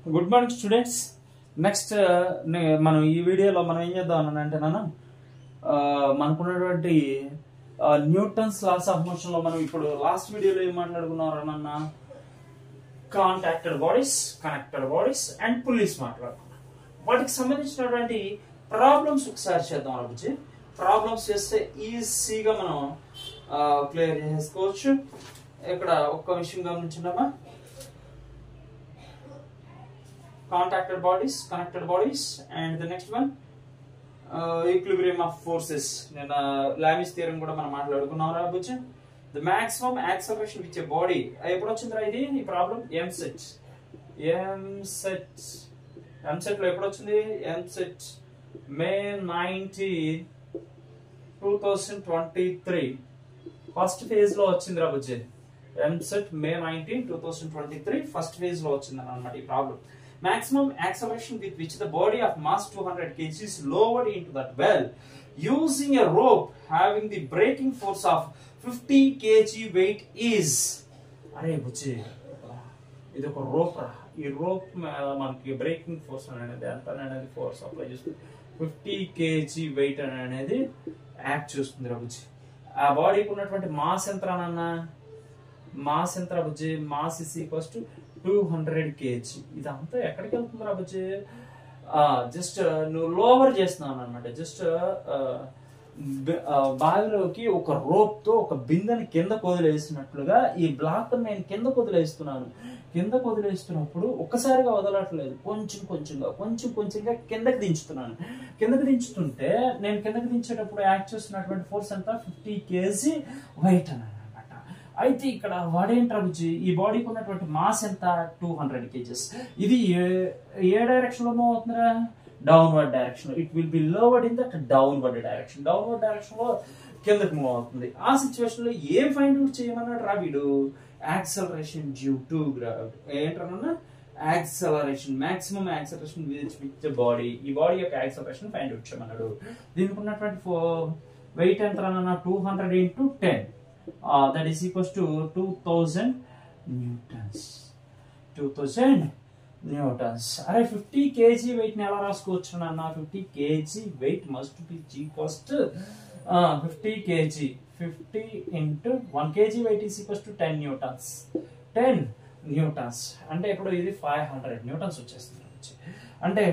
Good morning students. Next మనం ఈ వీడియోలో మనం ఏం చేద్దాం అంటే మనకున్నటువంటి న్యూటన్స్ లాస్ ఆఫ్ మోషన్ లో మనం ఇప్పుడు లాస్ట్ వీడియోలో ఏం మాట్లాడుకున్నారన్న contacted bodies, connected bodies and pulleys మాట్లాడుకున్నాం. వాటికి సంబంధించినటువంటి ప్రాబ్లమ్స్ ఒకసారి చేద్దాం. అభిజీ ప్రాబ్లమ్స్ చేస్తే ఈజీగా మనం క్లియర్ చేసుకోవచ్చు. ఇక్కడ ఒక్క విషయం గమనించండమ్మా, contacted bodies, connected bodies, and the next one equilibrium of forces. నేను లామిస్ థియరం కూడా మనం మాట్లాడుకున్నాం రా బుజ్జి. The maximum acceleration which a body ఎప్పుడు వచ్చిందిరా ఇది ఈ ప్రాబ్లం ఎంసెట్ లో ఎప్పుడు వచ్చింది? ఎంసెట్ మే 19, 2023 ఫస్ట్ ఫేజ్ లో వచ్చింది రా బుజ్జి. ఎంసెట్ మే 19, 2023 ఫస్ట్ ఫేజ్ లో వచ్చింది అన్నమాట ఈ problem. Maximum acceleration with which the body of mass 200 kg is lowered into that well using a rope having the braking force of 50 kg weight is. అరే బుచ్చి ఇది ఒక రోప్ రా. ఈ రోప్ మనకి బ్రేకింగ్ ఫోర్స్ అనేది ఎంత అనేది ఫోర్స్ అప్లై చేస్తుంది. 50 kg వెయిట్ అనేది యాక్ట్ చేస్తుంది రా బుచ్చి. ఆ బాడీకి ఉన్నటువంటి మాస్ ఎంత రానన్నా? మాస్ ఎంత రా బుజ్జి? Mass is equals to 200 kg. ఇదంతా ఎక్కడికి వెళ్తుంది రా బుజ్జి? జస్ట్ నువ్వు లోవర్ చేస్తున్నావు అనమాట. జస్ట్ బావిలోకి ఒక రోప్ తో ఒక బిందెని కింద వదిలేసినట్లుగా ఈ బ్లాక్ నేను కింద వదిలేస్తున్నాను. కింద వదిలేస్తున్నప్పుడు ఒక్కసారిగా వదలట్లేదు, కొంచెంగా కిందకి దించుతున్నాను. కిందకి దించుతుంటే నేను కిందకి దించేటప్పుడు యాక్ట్ చేస్తున్నటువంటి ఫోర్స్ అంతా 50 kg వెయిట్ అన్నమాట. అయితే ఇక్కడ వాడేంట్రా బుజ్జి, ఈ బాడీకి ఉన్నటువంటి మాస్ ఎంత? 200 kgs. ఇది ఏ డైరెక్షన్ లో మూవ్ అవుతుందిరా? Downward direction. It will be lowered in that downward direction. Downward direction లో కిందకి మూవ్ అవుతుంది. ఆ సిచ్యువేషన్ లో ఏం ఫైండ్ అవుట్ చేయమన్నాడు రా వీడు? Acceleration due to gravity. ఏంటన్నా? Acceleration, maximum acceleration with body. ఈ బాడీ యొక్క యాక్సలరేషన్ ఫైండ్ అవుట్ చేయమన్నాడు. దీనికి ఉన్నటువంటి వెయిట్ ఎంత అన్న? 200 into 10. That is equals to 2000 newtons. 2000 newtons. అరే 50 kg weight ని ఎలా రాసుకోవచ్చు అన్న? 50 kg weight must be equals to 50 kg. 50 into 1 kg weight is equals to 10 newtons. 10 newtons అంటే ఇప్పుడు ఇది 500 newtons వచ్చేస్తుంది. అంటే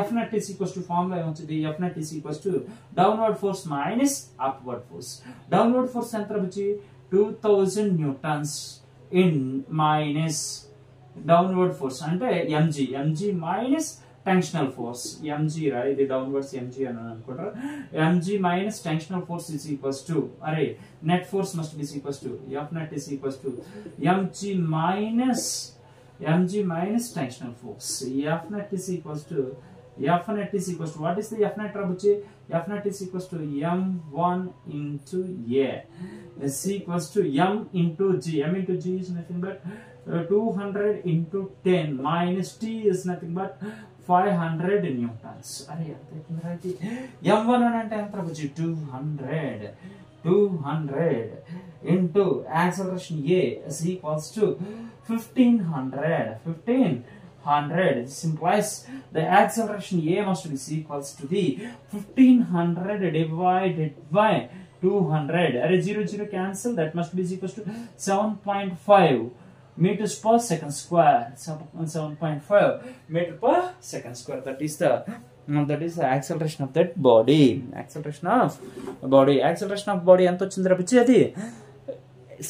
F net is equals to formula ఏమొచ్చింది? F net is equals to downward force minus upward force. Downward force ఎంత వచ్చి 2000 newtons in minus downward force అంటే mg minus tensional force. mg రా, ఇది డౌన్వర్డ్స్ mg అని అనుకుంటారు. mg minus tensional force is equals to, అరే net force must be equals to F net is equals to mg minus tensional force. F net is equals to what is the F net rabuchi? F net is equals to m1 into a is equals to m into g. M into g is nothing but 200 into 10 minus t is nothing but 500 newtons. Are m1 అంటే ఎంత rabuchi? 200 into acceleration a is equals to 1500. This implies the acceleration a must be equals to the 1500 divided by 200. Are 0 cancel, that must be equals to 7.5 meters per second square. 7.5 meter per second square. That is the acceleration of that body. Acceleration of body ఎంత వచ్చింది రా పిచ్చి? అది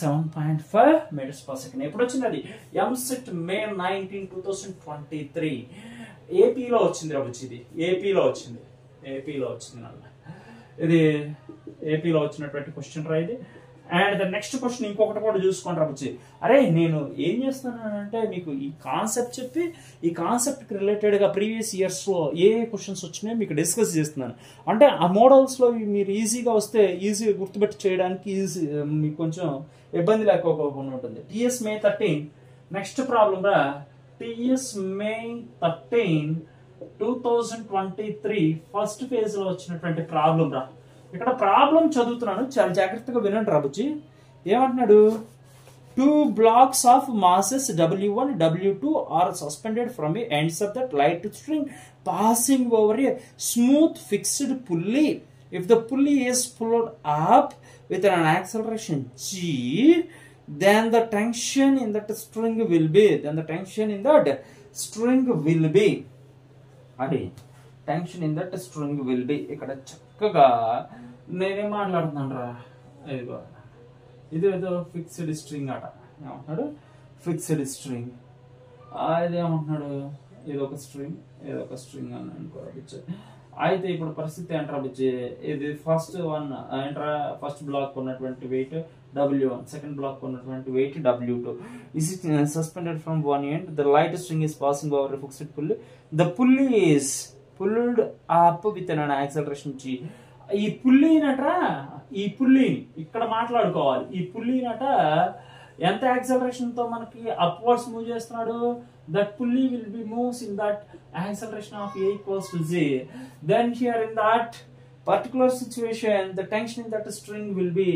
7.5 meters per second. ఎప్పుడు వచ్చింది అది? ఎంసెట్ మే 19, 2023 ఏపీలో వచ్చింది రా బుచ్చి. ఇది ఏపీలో వచ్చింది అన్న. ఇది ఏపీలో వచ్చినటువంటి క్వశ్చన్ రా ఇది. అండ్ ద నెక్స్ట్ క్వశ్చన్ ఇంకొకటి కూడా చూసుకోండి రా బుచ్చి. అరే నేను ఏం చేస్తున్నానంటే మీకు ఈ కాన్సెప్ట్ చెప్పి ఈ కాన్సెప్ట్ కి రిలేటెడ్ గా ప్రీవియస్ ఇయర్స్ లో ఏ క్వశ్చన్స్ వచ్చినాయో మీకు డిస్కస్ చేస్తున్నాను. అంటే ఆ మోడల్స్ లో మీరు ఈజీగా వస్తే ఈజీగా గుర్తుపెట్టి చేయడానికి మీకు కొంచెం ఇబ్బంది లేకపోకుండా ఉంటుంది. టిఎస్ మే 13 నెక్స్ట్ ప్రాబ్లం రా. టిఎస్ మే 13, 2023 ఫస్ట్ ఫేజ్ లో వచ్చినటువంటి ప్రాబ్లం రా. ఇక్కడ ప్రాబ్లం చదువుతున్నాను, చాలా జాగ్రత్తగా వినండి రా బుజ్జి. ఏమంటున్నాడు? Two blocks of masses W1 W2 are suspended from the ends of that light string passing over a smooth fixed pulley. If the pulley is pulled up with an acceleration g, then the tension in that string will be అది tension in that string will be. ఇక్కడ చక్కగా నేనేం మాట్లాడుతున్నాను రా, ఇది ఏదో fixed string అట. ఏమంటున్నాడు? Fixed string. ఇదేమంటున్నాడు? ఇదొక స్ట్రింగ్ అని అనుకోవచ్చు. అయితే ఇప్పుడు పరిస్థితి ఏంట్రా బుజ్జి, ఇది ఫస్ట్ బ్లాక్ ఉన్నటువంటి వెయిట్ W1, సెకండ్ బ్లాక్ ఉన్నటువంటి wait W2. Is it suspended from one end? The light string is passing over a fixed pulley. The pulley is pulled up with an acceleration g. ఈ పుల్లీని ఇక్కడ మాట్లాడుకోవాలి. ఈ పుల్లీనట ఎంత acceleration తో మనకి upwards move చేస్తున్నాడు? That pulley will be moves in that acceleration of a equals to z. Then here in that particular situation, the tension in that string will be,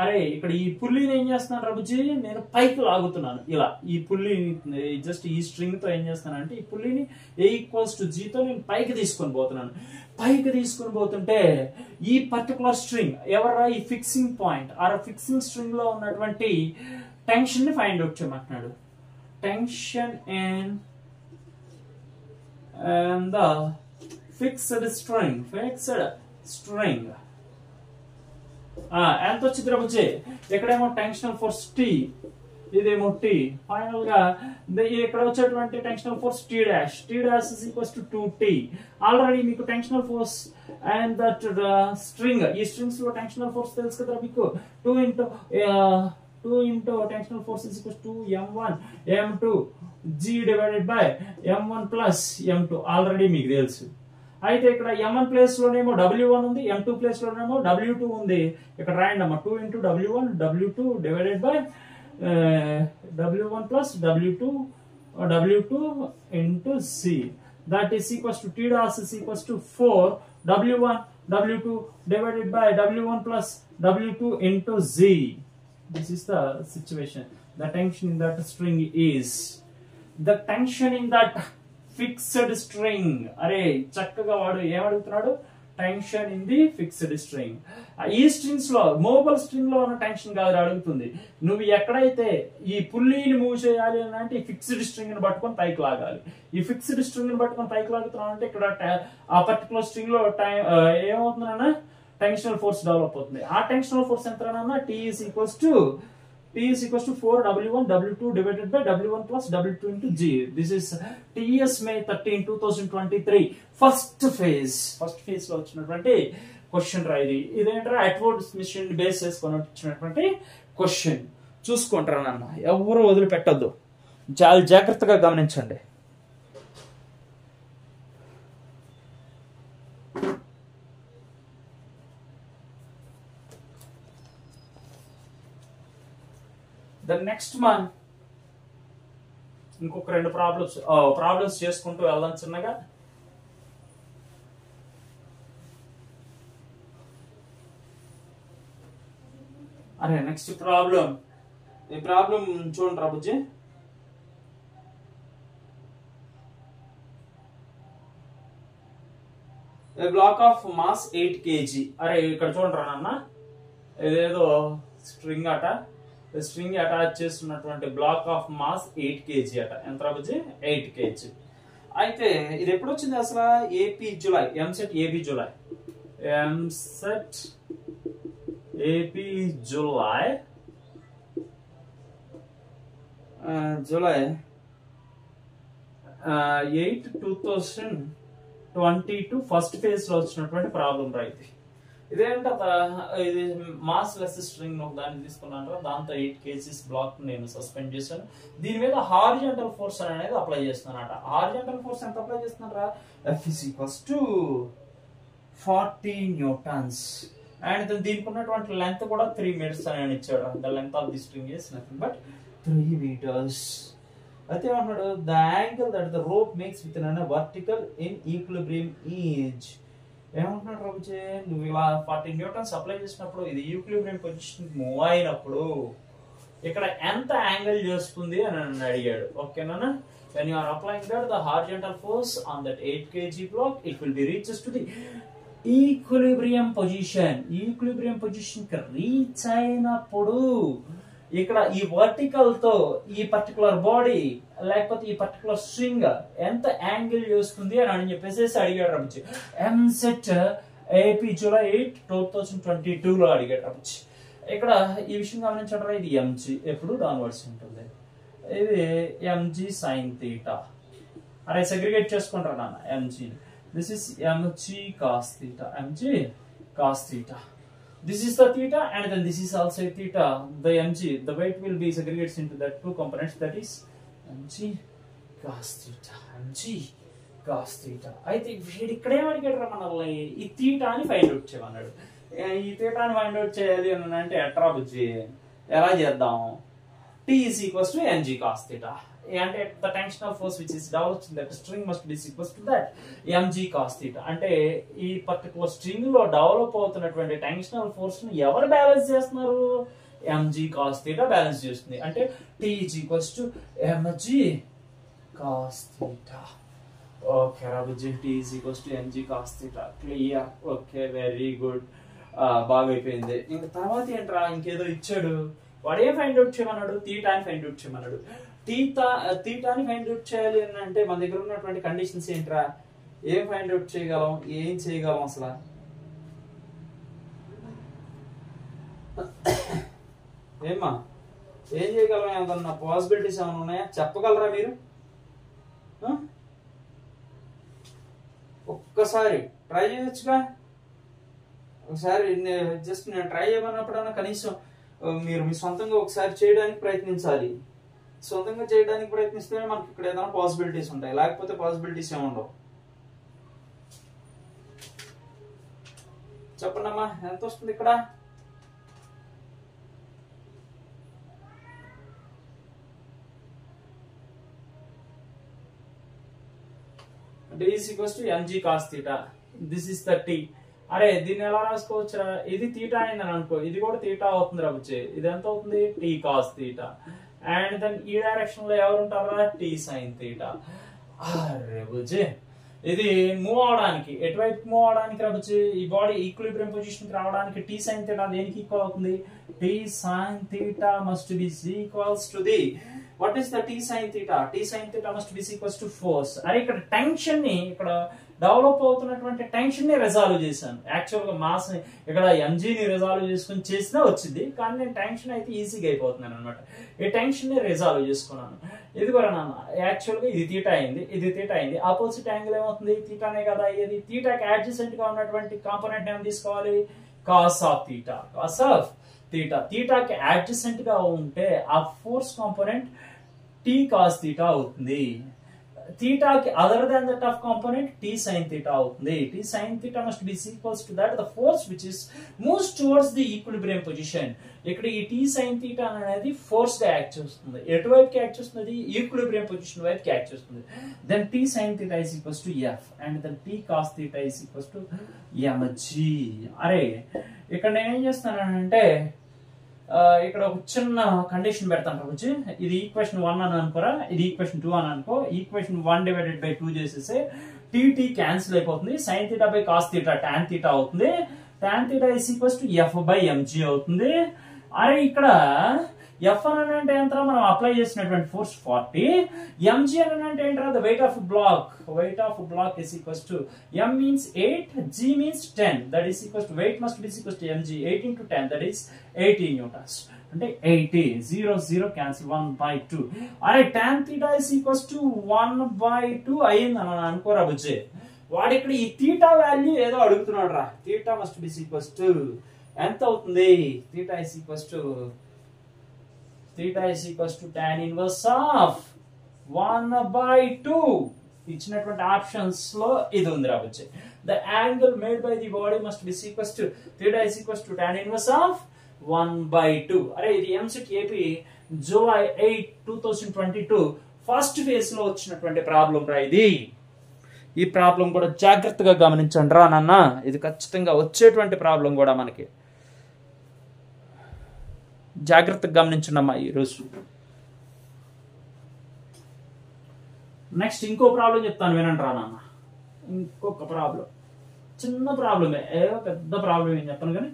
అరే ఇక్కడ ఈ పుల్లీని ఏం చేస్తున్నాను రబుజీ, నేను పైకి లాగుతున్నాను. ఇలా ఈ పుల్లీని జస్ట్ ఈ స్ట్రింగ్ తో ఏం చేస్తాను అంటే, ఈ పుల్లీని a ఈక్వల్స్ టు g తో నేను పైకి తీసుకొని పోతున్నాను. పైకి తీసుకొని పోతుంటే ఈ పర్టికులర్ స్ట్రింగ్ ఎవరా, ఈ ఫిక్సింగ్ పాయింట్ ఆ ఫిక్సింగ్ స్ట్రింగ్ లో ఉన్నటువంటి టెన్షన్ ని ఫైండ్ అవుట్ చేయమంటున్నాడు. Tension in the fixed string ఎంత వచ్చింది రబుజీ? ఇక్కడేమో టెన్షనల్ ఫోర్స్ T, ఇదేమో T. ఫైనల్ గా ఇక్కడ వచ్చేటువంటి tensional force T dash is equals to 2T. Already మీకు tensional force and that string, ఈ స్ట్రింగ్స్ లో టెన్షనల్ ఫోర్స్ తెలుసు కదా మీకు. 2 into tensional force is equals to m1 m2 g divided by m1 plus m2. Already మీకు తెలుసు. అయితే ఇక్కడ m1 ప్లేస్ లోనేమో W1 ఉంది, m2 ప్లేస్ లోనేమో W2 ఉంది. ఇక్కడ రాయండి అమ్మా, 2 into W1 W2 divided by W1 plus W2 into C. That is equals to T dash is equals to 4 W1 W2 divided by W1 plus W2 into Z. This is the situation. The tension in that string is the tension in that fixed string. అరే చక్కగా వాడు ఏమడుగుతున్నాడు? Tension in the fixed string. ఈ strings లో movable string లో ఉన్న tension కాదు అడుగుతుంది. నువ్వు ఎక్కడైతే ఈ పుల్లీని మూవ్ చేయాలి అని అంటే ఈ ఫిక్స్డ్ స్ట్రింగ్ ని పట్టుకొని పైకి లాగాలి. ఈ ఫిక్స్డ్ స్ట్రింగ్ ని పట్టుకొని పైకి లాగుతున్నావు అంటే ఇక్కడ ఆ పర్టికులర్ స్ట్రింగ్ లో ఏమవుతుందన్నా టెన్షనల్ ఫోర్స్ డెవలప్ అవుతుంది. ఆ టెన్షనల్ ఫోర్స్ ఎంత? T is equals to 4 W1 W2 divided by W1 plus W2 into G. This is TS May 13, 2023 first phase లో వచ్చినటువంటి క్వశ్చన్ రా ఇది. ఇదేంటారా అట్వర్డ్స్ మిషన్ బేస్ చేసుకొని వచ్చినటువంటి క్వశ్చన్. చూసుకుంటారా నాన్న, ఎవరు వదిలిపెట్టద్దు, చాలా జాగ్రత్తగా గమనించండి. The next one ఇంకొక 2 ప్రాబ్లమ్స్ చేసుకుంటూ వెళ్దాం చిన్నగా. అరే నెక్స్ట్ ప్రాబ్లం, ఈ ప్రాబ్లం చూడండి రాబుజీ. A block of mass 8 kg. అరే ఇక్కడ చూడండి రా నాన్న, ఇదేదో స్ట్రింగ్ అట, స్ట్రింగ్ అటాచ్ చేస్తున్నటువంటి బ్లాక్ ఆఫ్ మాస్ 8 kg అట. ఎంత రాబుజీ? 8 kg. అయితే ఇది ఎప్పుడు వచ్చింది అసలు? AP July, EAMCET AP July 8, 2022 first phase లో వచ్చినటువంటి ప్రాబ్లం రా ఇది. ఇదేంట, ఇది మాస్ లెస్ స్ట్రింగ్ దాన్ని తీసుకున్నాను, దాంతో 8 kg బ్లాక్ నేను సస్పెండ్ చేశాను. దీని మీద హారిజాంటల్ ఫోర్స్ అనేది అప్లై చేస్తున్నానట. హారిజాంటల్ ఫోర్స్ ఎంత అప్లై చేస్తున్నారా? F is equals to 40 newtons. And దీనికి ఉన్నటువంటి లెంత్ కూడా 3 meters అని ఇచ్చాడు. The length of the string is nothing but 3 meters. అయితే ఏమన్నాడు? The angle that the rope makes with an vertical in equilibrium is. ఏమంటున్నాడు రాబుజీ? నువ్వు ఇలా 40 న్యూటన్స్ అప్లై చేసినప్పుడు ఇది ఈక్విలిబ్రియం పొజిషన్ మూవ్ అయినప్పుడు ఇక్కడ ఎంత యాంగిల్ చేస్తుంది అని నన్ను అడిగాడు. ఓకేనా? when you are applying that the horizontal force on that 8 kg block, it will be reaches to the equilibrium position. Equilibrium position కి రీచ్ అయినప్పుడు ఇక్కడ ఈ వర్టికల్ తో ఈ పర్టికులర్ బాడీ లేకపోతే ఈ పర్టికులర్ స్ట్రింగ్ ఎంత యాంగిల్ చేస్తుంది అని చెప్పేసి అడిగాడు రమచి. ఎంసెట్ ఏపీ జూలై 8, 2022 లో అడిగాడు రమచి. ఇక్కడ ఈ విషయం గమనించడం, ఇది ఎంజీ ఎప్పుడు డౌన్వర్డ్స్ ఉంటుంది, ఇది ఎంజీ సైన్ థీటా. అరే సెగ్రిగేట్ చేసుకుంటారు నాన్న MG. This is MG cos theta, MG cos theta. This is the theta and then this is also a theta. The mg, the weight will be segregated into that two components, that is mg cos theta, mg cos theta. అయితే వీడు ఇక్కడే అడిగాడు రా మనల్ని ఈ థీటాని find out చేయమన్నాడు. ఈ థీటాని find out చేయాలి అని అంటే ఎట్రా బుజ్జి ఎలా చేద్దాం? T is equals to mg cos theta. అంటే the tensional force which is developed in that string must be equals to that mg cos theta. అంటే ఈ పర్టికులర్ స్ట్రింగ్ లో డెవలప్ అవుతున్నటువంటి టెన్షనల్ ఫోర్స్ ని ఎవరు బ్యాలెన్స్ చేస్తున్నారు? mg cos theta బ్యాలెన్స్ చేస్తుంది. అంటే T is equals to mg cos theta. Okay రాబుజీ, T is equals to mg cos theta. Clear? Okay, very good, బాగా అయిపోయింది. ఇంకా తర్వాత ఏంట్రా, ఇంకేదో ఇచ్చాడు. వాడు ఏం ఫైండ్ అవుట్ చేయమన్నాడు? థీటాని ఫైండ్ అవుట్ చేయమన్నాడు. థీటాని ఫైండ్ అవుట్ చేయాలి అని అంటే మన దగ్గర ఉన్నటువంటి కండిషన్స్ ఏంట్రా? ఏం ఫైండ్ అవుట్ చేయగలం, ఏం చేయగలం అసలు? ఏమ్మా ఏం చేయగలం? ఏమన్నా పాసిబిలిటీస్ ఏమైనా ఉన్నాయా? చెప్పగలరా మీరు? ఒక్కసారి ట్రై చేయొచ్చుగా. ఒకసారి జస్ట్ నేను ట్రై చేయమన్నప్పుడన్నా కనీసం మీరు మీ సొంతంగా ఒకసారి చేయడానికి ప్రయత్నించాలి. సొంతంగా చేయడానికి ప్రయత్నిస్తేనే మనకి ఇక్కడ ఏదైనా పాసిబిలిటీస్ ఉంటాయి, లేకపోతే పాసిబిలిటీస్ ఏముండవు. చెప్పండి అమ్మా, ఎంత వస్తుంది ఇక్కడ? D is equals to mg cos theta. This is the T. అరే దీన్ని ఎలా రాసుకోవచ్చా? ఇది థీటా అయిందని అనుకో, ఇది కూడా థీటా అవుతుంది రా బుజ్జి. ఇది ఎంత అవుతుంది? T cos theta. And then ఈ డైరెక్షన్ లో ఎవరు ఉంటారా? T sin theta. అరే బుజ్జి, ఇది మూవ్ అవడానికి ఎటువైపు మూవ్ అవడానికి రా బుజ్జి? ఈ బాడీ ఈక్విలిబ్రియం పొజిషన్ కి రావడానికి T sin theta దేనికి ఈక్వల్ అవుతుంది? T sin theta must be equals to the what is the T sin theta? T sin theta must be equals to force. అరే ఇక్కడ టెన్షన్ ని, ఇక్కడ డెవలప్ అవుతున్నటువంటి tension ని రిజాల్వ్ చేశాను. యాక్చువల్ గా మాస్ ని ఇక్కడ ఎంజీ ని రిజాల్వ్ చేసుకుని చేసినా వచ్చింది, కానీ నేను టెన్షన్ అయితే ఈజీగా అయిపోతున్నాను అనమాట. ఈ టెన్షన్ ని రిజాల్వ్ చేసుకున్నాను. ఇది కూడా నాన్న యాక్చువల్ గా ఇది థీటా అయింది, ఇది థీటా అయింది. ఆపోజిట్ యాంగిల్ ఏమవుతుంది? థీటానే కదా అయ్యేది. థీటాకి అడ్జసెంట్ గా ఉన్నటువంటి కాంపోనెంట్ ఏం తీసుకోవాలి? Cos of theta. Cos of theta. థీటాకి అడ్జసెంట్ గా ఉంటే ఆ force component T cos theta అవుతుంది. థీటాకి other than that of component T sin theta అవుతుంది. T sin theta must be equals to that the force which is moves towards the equilibrium position. ఇక్కడ ఈ T sin theta అనేది force గా act చేస్తుంది. ఎటువైపుకి act చేస్తుంది? Equilibrium position వైపుకి act చేస్తుంది. Then T sin theta is equals to F and then T cos theta is equals to mg. అరే ఇక్కడ నేను ఏం చేస్తానంటే ఇక్కడ ఒక చిన్న కండిషన్ పెడతాను కాబట్టి, ఇది ఈక్వేషన్ 1 అని అనుకోరా, ఇది ఈక్వేషన్ 2 అని అనుకో. ఈక్వేషన్ 1 డివైడెడ్ బై 2 చేసేసి టీ క్యాన్సిల్ అయిపోతుంది. Sine theta by cos theta tan theta అవుతుంది. Tan theta is equals to F by m g అవుతుంది. అరే ఇక్కడ ఎఫ్ అని అంటే ఏంటరా? మనం అప్లై చేసినటువంటి ఫోర్స్ 40. ఎంజీ అని అంటే ఏంటరా? The weight of block. Weight of block is equals to m means 8, g means 10. That is equals to weight must be equals to mg. 8 into 10, that is 80 newtons. అంటే 80. 0 cancel 1/2. అరే tan theta is equals to 1/2 అయ్యింది అని అనుకోరా బుజ్జి. వాడు ఇక్కడ ఈ theta value ఏదో అడుగుతున్నాడు రా. Theta must be equals to ఎంత అవుతుంది? Theta is equals to tan inverse of 1/2. ఇచ్చినటువంటి ఆప్షన్స్ లో ఇది ఉంది రావచ్చు. The angle made by the body must be equals to theta is equals to tan inverse of 1/2. అరే ఇది EAMCET AP July 8, 2022 first phase లో వచ్చినటువంటి ప్రాబ్లం రా ఇది. ఈ ప్రాబ్లం కూడా జాగ్రత్తగా గమనించండి రా నాన్న, ఇది ఖచ్చితంగా వచ్చేటువంటి ప్రాబ్లం కూడా మనకి. జాగ్రత్తగా గమనించండి ఈరోజు. నెక్స్ట్ ఇంకో ప్రాబ్లం చెప్తాను, వినండి రా నాన్న. ఇంకొక ప్రాబ్లం, చిన్న ప్రాబ్లమే, పెద్ద ప్రాబ్లం ఏం చెప్పను కానీ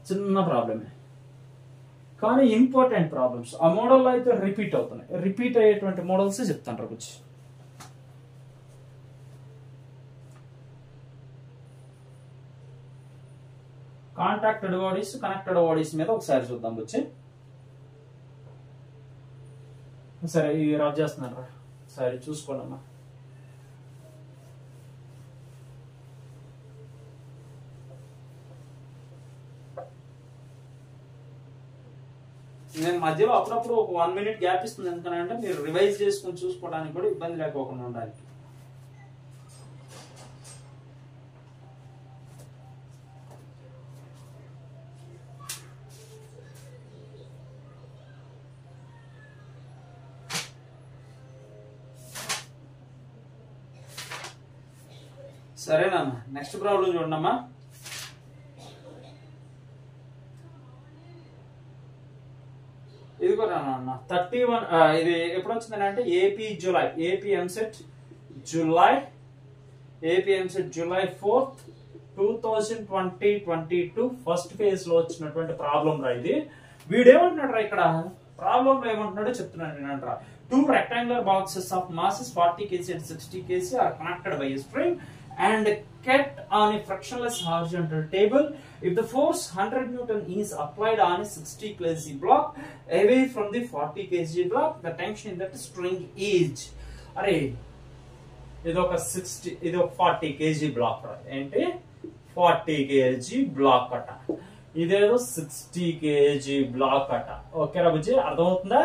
చిన్న ప్రాబ్లమే, కానీ ఇంపార్టెంట్ ప్రాబ్లమ్స్. ఆ మోడల్లో అయితే రిపీట్ అవుతున్నాయి. రిపీట్ అయ్యేటువంటి మోడల్స్ చెప్తాను రా బుజ్జి. కాంటాక్టెడ్ బాడీస్, కనెక్టెడ్ బాడీస్ మీద ఒకసారి చూద్దాం బుజ్జి. సరే ఇవి రబ్ చేస్తున్నాను రా, సరే చూసుకోండి అమ్మా. నేను మధ్యలో అప్పుడప్పుడు ఒక 1 minute గ్యాప్ ఇస్తుంది, ఎందుకంటే మీరు రివైజ్ చేసుకుని చూసుకోవడానికి కూడా ఇబ్బంది లేకోకుండా ఉండడానికి. సరేనా, నెక్స్ట్ ప్రాబ్లం చూడమ్మా. ఇది కూడా 31, ఇది ఎప్పుడు వచ్చిందని అంటే AP EAMCET July 4th 2022 first phase లో వచ్చినటువంటి ప్రాబ్లం రా ఇది. వీడేమంటున్నాడు రా ఇక్కడ ప్రాబ్లం లో ఏమంటున్నాడో చెప్తున్నాను నేనంటరా. 2 rectangular boxes of masses 40 kg and 60 kg are connected by a string and kept on a frictionless horizontal table. If the force 100 Newton is applied on a 60 kg block away from the 40 kg block, the tension in that string is. అరే ఇది ఒక 40 kg black ఏంటి, 40 kg black అట, ఇదేదో 60 kg black అట. Okay రా బుజ్జి, అర్థమవుతుందా?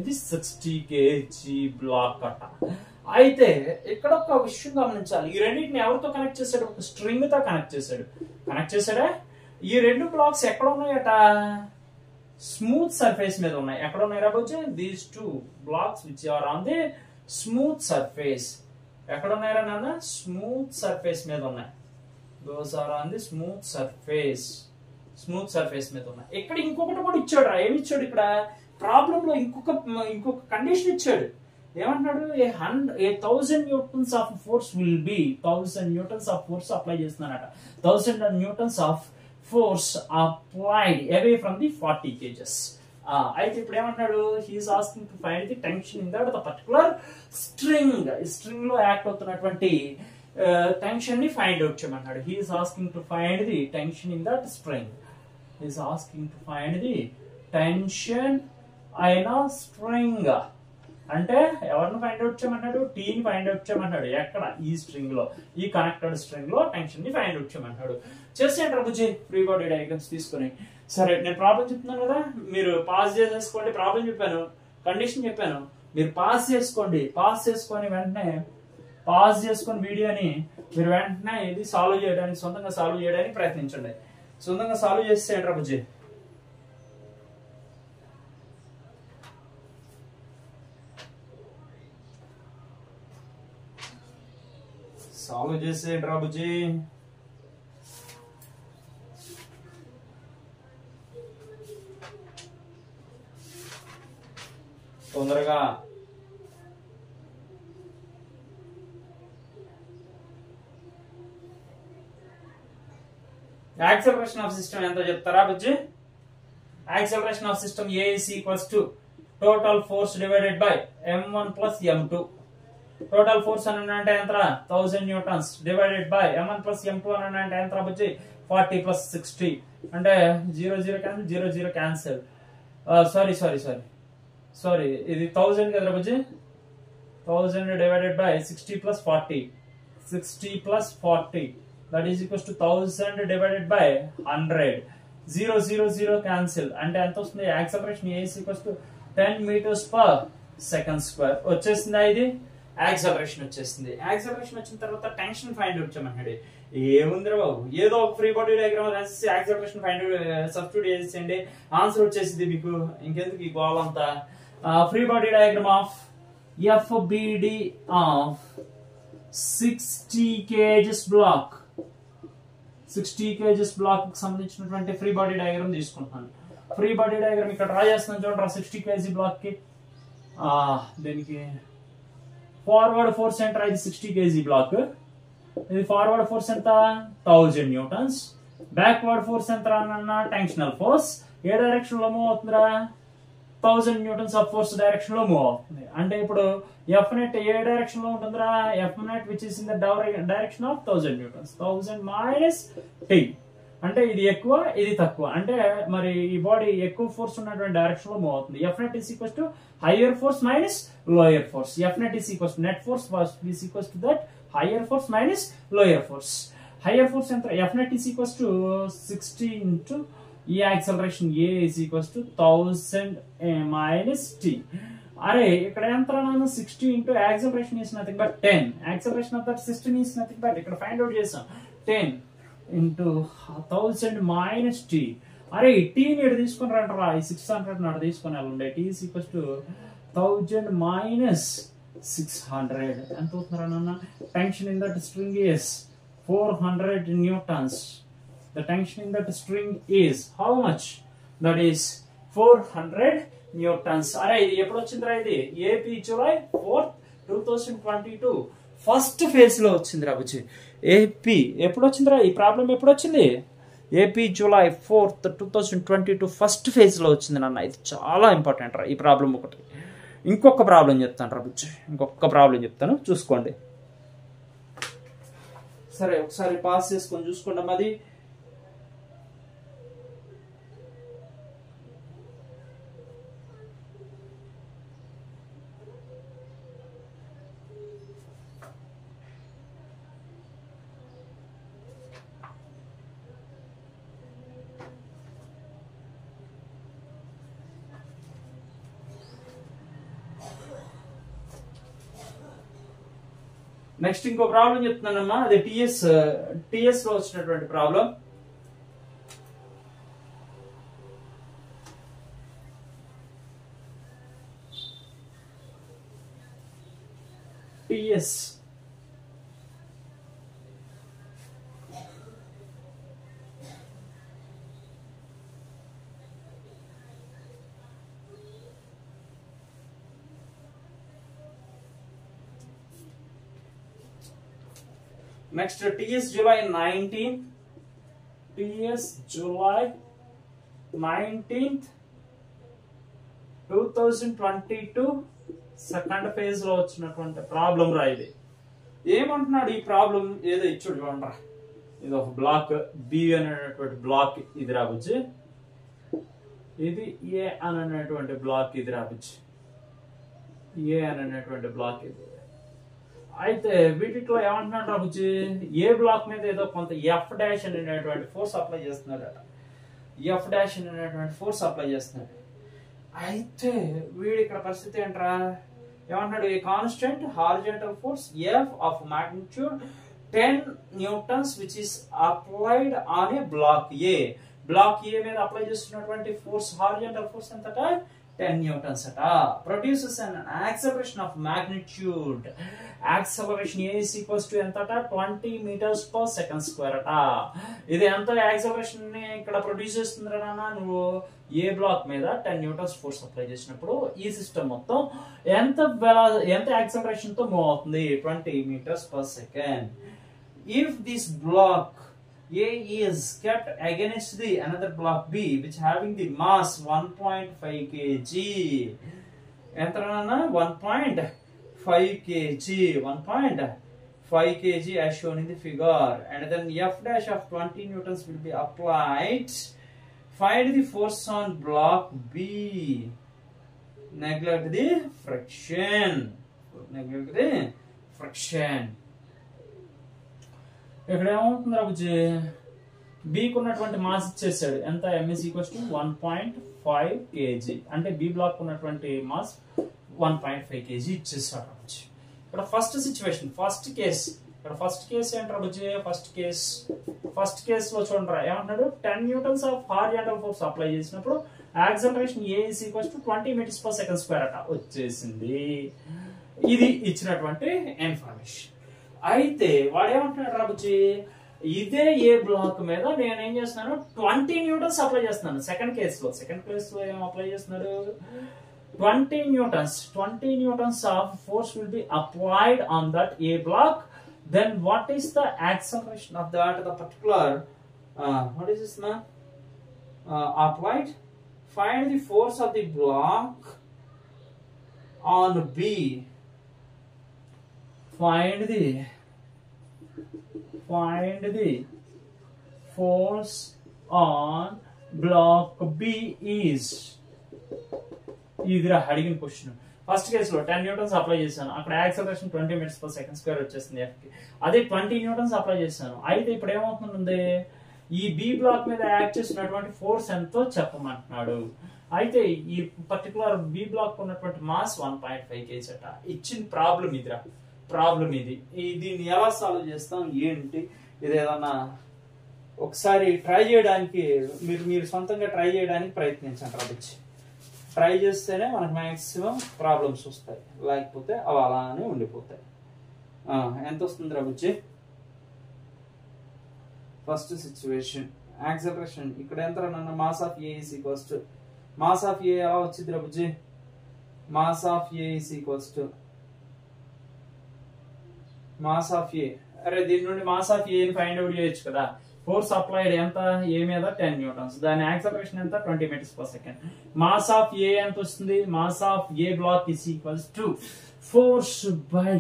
ఇది 60 kg బ్లాక్ అట. అయితే ఇక్కడ ఒక విషయం గమనించాలి, ఈ రెండింటిని ఎవరితో కనెక్ట్ చేశాడు? ఒక స్ట్రింగ్ తో కనెక్ట్ చేశాడా? ఈ 2 బ్లాక్స్ ఎక్కడ ఉన్నాయట? స్మూత్ సర్ఫేస్ మీద ఉన్నాయి. ఎక్కడ ఉన్నాయి రాబోజే? These 2 blocks which are on the smooth surface. ఎక్కడ ఉన్నాయరా నాన్న? స్మూత్ సర్ఫేస్ మీద ఉన్నాయి. Those are on the smooth surface మీద ఉన్నాయి. ఇక్కడ ఇంకొకటి కూడా ఇచ్చాడు రా. ఏమి ఇచ్చాడు ఇక్కడ ప్రాబ్లం లో? ఇంకొక కండిషన్ ఇచ్చాడు. ఏమంటున్నాడు? 1000 newtons of force will be 1000 newtons of force apply చేస్తున్నానట. 1000 newtons of force applied away from the 40 kgs. అయితే ఇప్పుడు ఏమంటున్నాడు? He is asking to find the tension in that the particular string లో యాక్ట్ అవుతున్నటువంటి టెన్షన్ ని find out చేయమన్నాడు. He is asking to find the tension in that string. He is asking to find the tension అయిన string. అంటే ఎవరిని find out చేయమన్నాడు? టీని find out చేయమన్నాడు. ఎక్కడ? ఈ స్ట్రింగ్ లో, ఈ కనెక్టెడ్ స్ట్రింగ్ లో టెన్షన్ ని ఫైండ్ అవుట్ చేయమన్నాడు. చేసేయండి బుజ్జి ఫ్రీ బాడీ డయాగ్రామ్స్ తీసుకుని. సరే నేను ప్రాబ్లం చెప్తున్నాను కదా, మీరు పాస్ చేసేసుకోండి. ప్రాబ్లం చెప్పాను, కండిషన్ చెప్పాను, మీరు పాస్ చేసుకొని వెంటనే పాస్ చేసుకొని వీడియోని మీరు వెంటనే ఇది సొంతంగా సాల్వ్ చేయడానికి ప్రయత్నించండి. సొంతంగా సాల్వ్ చేసేయండి రా బుజ్జి. సాల్వ్ చేసేయండి రా బుజ్జి. తొందరగా. యాక్సలరేషన్ ఆఫ్ సిస్టమ్ ఎంతో చెప్తారా బుజ్జి? Acceleration of system A is equals to total force divided by m1 plus m2. Total force అని అంటే ఎంత? 1000 newtons divided by m1 plus m2 అని అంటే ఎంత బుజ్జి? 40 plus 60 అంటే 0 క్యాన్సిల్, 0 క్యాన్సిల్. సారీ ఇది 1000 కదా బుజ్జి? 1000 divided by 60 plus 40 that is equals to 1000 divided by 100. 0 cancel అంటే ఎంత వస్తుంది? Acceleration A is equals to 10 meters per second square వచ్చేసిందా? ఇది యాక్సలరేషన్ వచ్చేసింది. యాక్సలరేషన్ వచ్చిన తర్వాత టెన్షన్ ఫైండ్ అవుట్ చేయమన్నాడు. ఏముందిరా బాబు, ఏదో ఒక ఫ్రీ బాడీ డయాగ్రామ్ రాసేసి యాక్సలరేషన్ ఫైండ్ సబ్స్టిట్యూట్ చేసేయండి, ఆన్సర్ వచ్చేసింది మీకు. ఇంకెందుకు ఈ గోల్ అంతా? Free body diagram of FBD of 60 kgs block కి సంబంధించినటువంటి ఫ్రీ బాడీ డయాగ్రామ్ తీసుకుంటున్నాను. ఫ్రీ బాడీ డయాగ్రామ్ ఇక్కడ డ్రా చేస్తున్నాను చూడండి 60 kg బ్లాక్ కి దీనికి ఫార్వర్డ్ ఫోర్స్ ఎంత ఇది 60 kg బ్లాక్ ఇది ఫార్వర్డ్ ఫోర్స్ ఎంత 1000 న్యూటన్స్ బ్యాక్వర్డ్ ఫోర్స్ ఎంత అన్న టెన్షనల్ ఫోర్స్ ఏ డైరెక్షన్ లో మూవ్ అవుతుందిరా 1000 న్యూటన్స్ ఆఫ్ ఫోర్స్ డైరెక్షన్ లో మూవ్ అవుతుంది అంటే ఇప్పుడు ఎఫ్ నెట్ ఏ డైరెక్షన్ లో ఉంటుందిరా F net which is in the direction of 1000 newtons 1000 minus T అంటే ఇది ఎక్కువ ఇది తక్కువ అంటే మరి ఈ బాడీ ఎక్కువ ఫోర్స్ ఉన్నటువంటి డైరెక్షన్ లో మూవ్ అవుతుంది F net is equals to higher force minus lower force F net is equals to net force is equals to that higher force minus lower force higher force ఎంత F net is equals to 60 into ఈ acceleration A is equals to 1000 minus T అరే ఇక్కడ ఎంత రాను 60 into acceleration is nothing but 10 acceleration of that 16 is nothing but ఇక్కడ find out చేసాం 10 into 1000 minus T అరే T ని తీసుకుని రంటారా ఈ 600 నాడు తీసుకుని వెళ్ళండి T is equals to 1000 minus 600 ఎంత అవుతున్నారా నాన్న tension in that string is 400 newtons the tension in that string is how much that is 400 newtons అరే ఇది ఎప్పుడు వచ్చిందిరా ఇది AP July 4th 2022 first phase లో వచ్చిందిరా బుజ్జి ఏపీ ఎప్పుడు వచ్చిందిరా ఈ ప్రాబ్లం ఎప్పుడు వచ్చింది AP July 4th 2022 first phase లో వచ్చింది నాన్న ఇది చాలా ఇంపార్టెంట్ రా ఈ ప్రాబ్లం ఒకటి ఇంకొక ప్రాబ్లం చెప్తాను రా బుజ్జి ఇంకొక ప్రాబ్లం చెప్తాను చూసుకోండి సరే ఒకసారి పాస్ చేసుకొని చూసుకోండి అది నెక్స్ట్ ఇంకో ప్రాబ్లం చెప్తున్నానమ్మా అది టిఎస్ లో వచ్చినటువంటి problem TS Next, TS July 19th, TS July 19th, 2022 second phase లో వచ్చినటువంటి ప్రాబ్లం రా ఇది ఏమంటున్నాడు ఈ ప్రాబ్లం ఏదో ఇచ్చాడు చూడండి ఇది ఒక బ్లాక్ బి అనేటువంటి బ్లాక్ ఇది రావచ్చు ఇది ఏ అనేటువంటి బ్లాక్ ఇది రావచ్చు ఏ అనేటువంటి బ్లాక్ ఇది అయితే వీటిలో ఏమంటున్నాడు రాబుచ్చి ఏ బ్లాక్ మీద ఏదో కొంత ఎఫ్ డాష్ అనేటువంటి ఫోర్స్ అప్లై చేస్తున్నాడు ఎఫ్ డాష్ అనేటువంటి ఫోర్స్ అప్లై చేస్తున్నాడు అయితే వీడి ఇక్కడ పరిస్థితి ఏంట్రా ఏమంటున్నాడు a constant horizontal force F of magnitude 10 newtons which is applied on a block A మీద అప్లై చేస్తున్నటువంటి ఫోర్స్ హారిజాంటల్ ఫోర్స్ ఎంతట 10 newtons అట produces an acceleration of magnitude acceleration A is equals to ఎంతట 20 meters per second square అట ఇది ఎంత acceleration ని ఇక్కడ produce చేస్తుందిరా నాన్న నువ్వు ఏ బ్లాక్ మీద 10 newtons ఫోర్స్ అప్లై చేసినప్పుడు ఈ సిస్టమ్ మొత్తం ఎంత యాక్సలరేషన్ తో మూవ్ అవుతుంది 20 meters per second if this block A is kept against the another block B which having the mass 1.5 kg entrana 1.5 kg 1.5 kg as shown in the figure and then F dash of 20 newtons will be applied find the force on block B neglect the friction ఇక్కడ ఏమవుతుంది రాబుజీ బీకి ఉన్నటువంటి mass ఇచ్చేసాడు ఎంత MS equals to 1.5 kg అంటే B block ఉన్నటువంటి mass 1.5 kg ఇచ్చేసాడు రాబుజీ ఇక్కడ ఫస్ట్ సిచ్యువేషన్ ఫస్ట్ కేస్ ఏంటి రాబుజీ ఫస్ట్ కేస్ లో చూడండి ఏమంటున్నాడు 10 newtons of horizontal force apply చేసినప్పుడు acceleration A is equals to 20 meters per second square అట వచ్చేసింది ఇది ఇచ్చినటువంటి ఇన్ఫర్మేషన్ అయితే వాడు ఏమంటున్నాడు రాబుజీ ఇదే ఏ బ్లాక్ మీద నేను ఏం చేస్తున్నాను 20 న్యూటన్స్ అప్లై చేస్తున్నాను. సెకండ్ కేసులో ఏం అప్లై చేస్తున్నారు 20 newtons of force will be applied on that A block. Then what is the acceleration of the particular what is this man applied? Find the force of the block on B. Find the force on block B is ఇదిరా అడిగిన question. First కేసులో 10 Newton's apply చేశాను, అక్కడ acceleration 20 meters per second square వచ్చేస్తుంది F కి. అదే 20 Newton's apply చేశాను. అయితే ఇప్పుడు ఏమవుతుంది, ఈ బి బ్లాక్ మీద యాక్ట్ చేసినటువంటి ఫోర్స్ ఎంతో చెప్పమంటున్నాడు. అయితే ఈ పర్టికులర్ బి బ్లాక్ ఉన్నటువంటి మాస్ 1.5 kg అట. ఇచ్చిన ప్రాబ్లం ఇదిరా, ప్రాబ్లం ఇది. దీన్ని ఎలా సాల్వ్ చేస్తాం ఏంటి, ఇది ఏదన్నా ఒకసారి ట్రై చేయడానికి మీరు సొంతంగా ట్రై చేయడానికి ప్రయత్నించండి. రబుచ్చి ట్రై చేస్తేనే మనకు మ్యాక్సిమం ప్రాబ్లమ్స్ వస్తాయి, లేకపోతే అవి అలానే ఉండిపోతాయి. ఎంత వస్తుంది రబుచ్చి? ఫస్ట్ సిచ్యువేషన్ యాక్సలరేషన్ ఇక్కడ ఎంత అన్న mass of A is equals to mass of A ఎలా వచ్చింది రబుచ్చి? Mass of A is equals to mass of A. అరే దీని నుండి మాస్ ఆఫ్ ఏ ని ఫైండ్ అవుట్ చేయొచ్చు కదా. ఫోర్స్ అప్లైడ్ ఎంత ఏ మీద 10 న్యూటన్స్, దాని యాక్సలరేషన్ ఎంత 20 meters per second. Mass of A ఎంత వస్తుంది? Mass of A block is equals to force by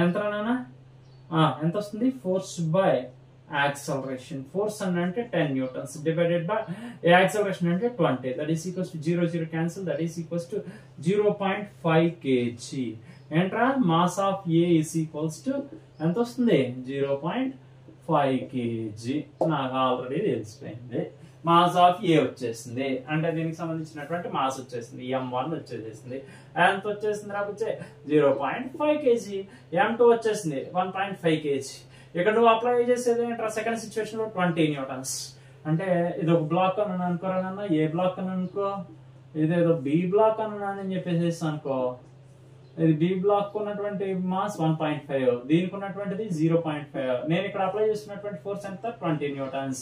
ఎంత వస్తుంది? Force by acceleration. ఫోర్స్ అంటే 10 న్యూటన్స్ డివైడెడ్ బై యాక్సలరేషన్ అంటే 20. That is equals to 0 0 cancel. That is equals to 0.5 kg. ఏంట్రా mass of A is equals to ఎంత వస్తుంది? 0.5 kg. నాకు already తెలిసిపోయింది. Mass of ఏ వచ్చేసింది అంటే దీనికి సంబంధించినటువంటి మాస్ వచ్చేసింది, m1 వచ్చేసింది. ఎంత వచ్చేసింది నాకు 0.5 kg. m2 వచ్చేసింది 1.5 kg. ఇక్కడ నువ్వు అప్లై చేసేది ఏంట్రా సెకండ్ సిచ్యువేషన్ లో 20 న్యూటన్స్. అంటే ఇది ఒక బ్లాక్ అని అనుకోరానన్నా, ఏ బ్లాక్ అని అనుకో, ఇదేదో బి బ్లాక్ అని చెప్పేసి అనుకో. ఇది బి బ్లాక్ ఉన్నటువంటి మాస్ 1.5, దీనికి ఉన్నటువంటిది 0.5. నేను ఇక్కడ అప్లై చేస్తున్నటువంటి ఫోర్స్ ఎంత? 20 న్యూటన్స్.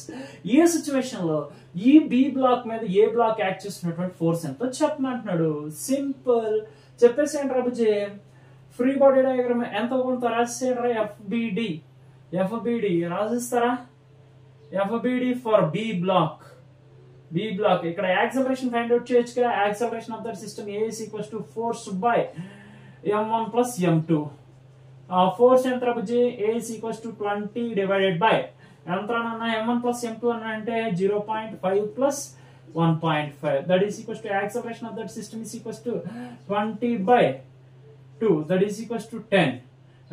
ఈ సిచ్యువేషన్ లో ఈ బి బ్లాక్ మీద ఏ బ్లాక్ యాక్ట్ చేస్తున్నటువంటి ఫోర్స్ ఎంతో చెప్పమంటున్నాడు. సింపుల్ చెప్పేసేయండి రాబుజీ. ఫ్రీ బాడీ డయాగ్రామ్ ఎంత కొంత రాసేయండి. ఎఫ్బిడి రాసిస్తారా? FBD for B block. ఇక్కడ యాక్సలరేషన్ ఫైండ్ అవుట్ చేయొచ్చు కదా. Acceleration of that system A is equals to force by m1 plus m2. Force ఎంత రాబుజీ? A is equals to 20 divided by ఎంత అన్న m1 plus m2 అంటే 0.5 plus 1.5. That is equals to acceleration of that system is equals to 20 by 2. That is equals to 10.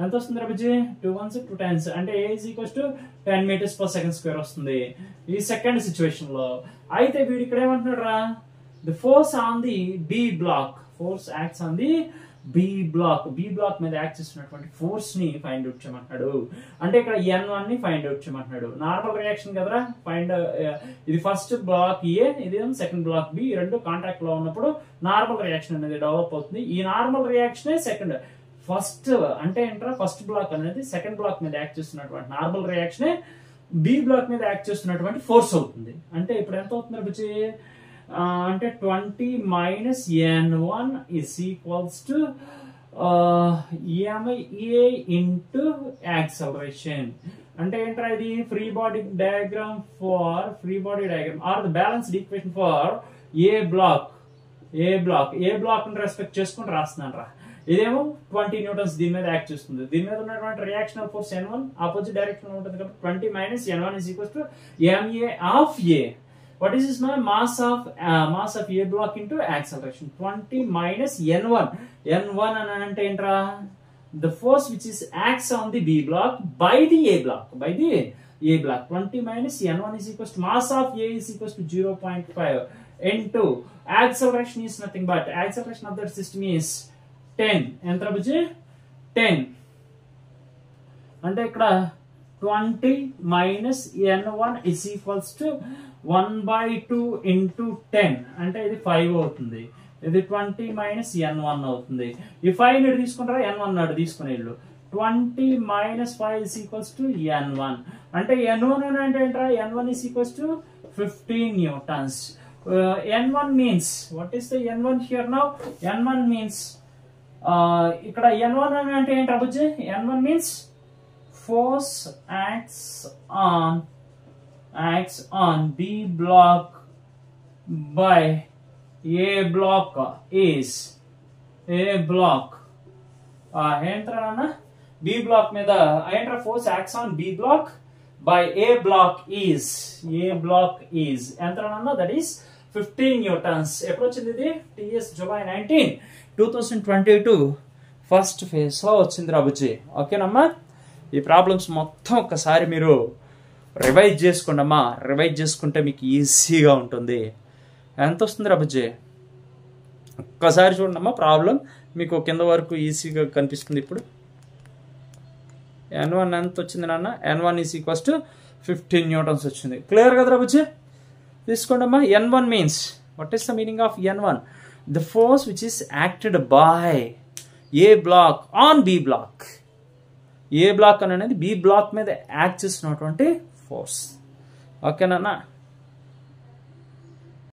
ఎంత వస్తుంది రాబుజీ? 2 1s 2 10s అంటే A is equals to 10 meters per second square వస్తుంది ఈ second situation లో. అయితే వీడు ఇక్కడ ఏమంటున్నాడు రా? The force on the B block. Force acts on the B block మీద యాక్ట్ చేస్తున్నటువంటి ఫోర్స్ ని ఫైండ్ అవుట్ చేయమంటున్నాడు. అంటే ఇక్కడ n1 ని ఫైండ్ అవుట్ చేయమంటున్నాడు. నార్మల్ రియాక్షన్ కదరా. ఇది ఫస్ట్ బ్లాక్ ఏ, ఇది సెకండ్ బ్లాక్ బి. ఈ రెండు కాంటాక్ట్ లో ఉన్నప్పుడు నార్మల్ రియాక్షన్ అనేది డెవలప్ అవుతుంది. ఈ నార్మల్ రియాక్షన్ సెకండ్ ఫస్ట్ అంటే ఏంట్రా, ఫస్ట్ బ్లాక్ అనేది సెకండ్ బ్లాక్ మీద యాక్ట్ చేస్తున్నటువంటి నార్మల్ రియాక్షన్ బి బ్లాక్ మీద యాక్ట్ చేస్తున్నటువంటి ఫోర్స్ అవుతుంది. అంటే ఇప్పుడు ఎంత అవుతుంది అభిజీ? అంటే 20 minus n1 is equals to ma into acceleration. అంటే ఏంట్రా ఇది? Free body diagram or the balanced equation for A block respect చేసుకుని రాస్తున్నాను రా. ఇదేమో 20 న్యూటన్స్ దీని మీద యాక్ట్ చేస్తుంది. దీని మీద ఉన్నటువంటి రియాక్షనల్ ఫోర్స్ n1 ఆపోజిట్ డైరెక్షన్ లో ఉంటుంది కాబట్టి 20 minus n1 is equals to ma of a. What is this mass of A block into acceleration? 20 minus n1 అని అంటే ఏంట్రా? The force which is acts on the B block by the A block. 20 minus n1 is equals to mass of A is equals to 0.5 into acceleration is nothing but acceleration of that system is 10. ఎంత బుజ్జి? 10. అంటే ఇక్కడ 20 minus n1 is equals to 1/2 into 10 అంటే ఇది 5 అవుతుంది. ఇది 20 minus n1 అవుతుంది. ఈ 5 తీసుకుంటారా? n1 తీసుకుని వెళ్ళు. 20 minus 5 is equals to N1. అంటే N1 అంటే ఏంట్రా? N1 is equals to 15 newtons. N1 means, what is the N1 here now? N1 means, ఇక్కడ N1 అంటే ఏంటి అబ్బుజీ? N1 means force acts on B block by A block is ఏంట్రా B block మీద ఏంట్రా force acts on B block by A block is ఎంట్రా that is 15 newtons. ఎప్పుడు వచ్చింది ఇది? TS July 19, 2022 first phase లో వచ్చింది రాబుజీ. ఓకేనమ్మా, ఈ ప్రాబ్లమ్స్ మొత్తం ఒక్కసారి మీరు రివైజ్ చేసుకోండి అమ్మా. రివైజ్ చేసుకుంటే మీకు ఈజీగా ఉంటుంది. ఎంత వస్తుంది రాబుజీ? ఒక్కసారి చూడండి అమ్మా, ప్రాబ్లం మీకు కింద వరకు ఈజీగా కనిపిస్తుంది. ఇప్పుడు N1 ఎంత వచ్చింది నాన్న? N1 is equals to 15 newtons వచ్చింది. క్లియర్ కదా రాబుజీ? తీసుకోండి అమ్మా. N1 means, what is the meaning of N1? The force which is acted by A block on B block. A block అనేది బి బ్లాక్ మీద యాక్ట్ చేసినటువంటి ఫోర్స్. ఓకేనా?